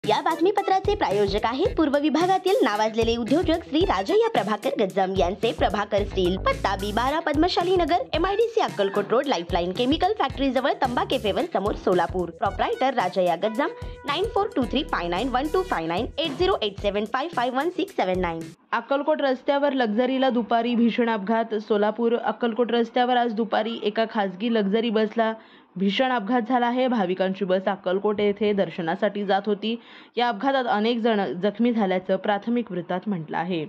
या बातमीपत्राचे प्रायोजक आहेत पूर्व विभागातील नावाजलेले उद्योजक श्री राजय्या प्रभाकर गज्जाम यांचे प्रभाकर स्टील, पत्ता B12 पद्मशाली नगर, MIDC Akkalkot road, lifeline chemical factory जवळ, तंबा केफेवर समोर, सोलापूर. प्रोप्रायटर राजय्या गज्जाम, 9423591259 8087551679. अक्कलकोट रस्त्यावर लक्झरीला दुपारी भीषण अपघात. सोलापूर अक्कलकोट रस्त्यावर आज दुपारी एका खासगी लक्झरी बसला भीषण अपघात झाला आहे. भाविकांची बस अक्कलकोट येथे दर्शनासाठी जात होती. या अपघातात अनेक जण जखमी झाल्याचं प्राथमिक वृत्तात म्हटलं आहे.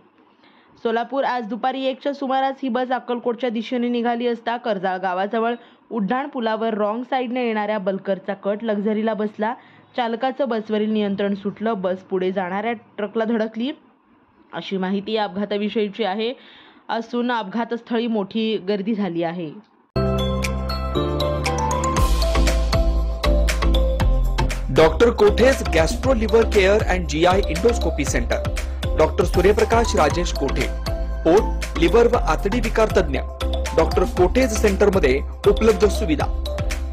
सोलापूर आज दुपारी 1च्या सुमारास ही बस अक्कलकोटच्या दिशेने निघाली असता कर्जाळ गावाजवळ उड्डाण पुलावर रॉंग साईडने येणाऱ्या बल्करचा कट लक्झरीला बसला. चालकाचं बसवरील नियंत्रण सुटलं. बस पुढे जाणाऱ्या ट्रकला धडकली अशी माहिती या अपघाताविषयीची आहे असून अपघातस्थळी मोठी गर्दी झाली आहे. Doctor Kothe's gastro liver care and GI endoscopy centre. Doctor Suryaprakash Rajesh कोठे, पोट, लिव्हर व आतडी विकार तज्ञ. डॉक्टर कोठेज सेंटर मध्ये उपलब्ध सुविधा: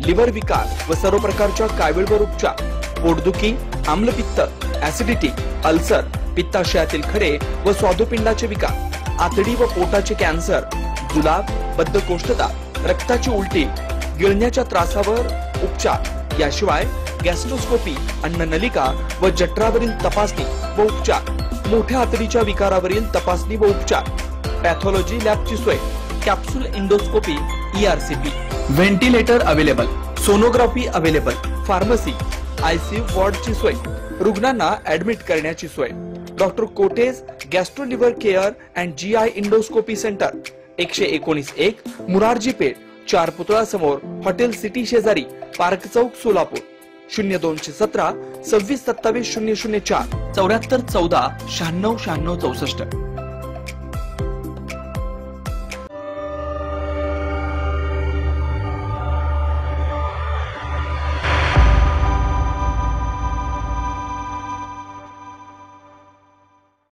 लिव्हर विकार व सर्व प्रकारच्या कावीळवर उपचार, पोटदुखी, आम्लपित्त, ऍसिडिटी, अल्सर, पित्ताशयातील खडे व स्वादुपिंडाचे विकार, आतडी व पोटाचे कॅन्सर, जुलाब, बद्धकोष्ठता, रक्ताची उलटी, गिळण्याच्या त्रासावर उपचार. याशिवाय गॅस्ट्रोस्कोपी, अन्ननलिका व जठरावरील तपासणी व उपचार, मोठ्या आतडीच्या विकारावरील तपासणी व उपचार, पॅथॉलॉजी लॅबची सोय, capsule endoscopy, ERCP, ventilator available, sonography available, pharmacy, ICU वॉर्डची सोय, रुग्णांना ऍडमिट करण्याची सोय. डॉक्टर कोटेज gastro liver care and GI endoscopy centre, 119-1 Murarji Peth, 4 पुतळा समोर, हॉटेल सिटी शेजारी, पार्क चौक, सोलापूर. 0217 26 27 004 74 14 96 96 64.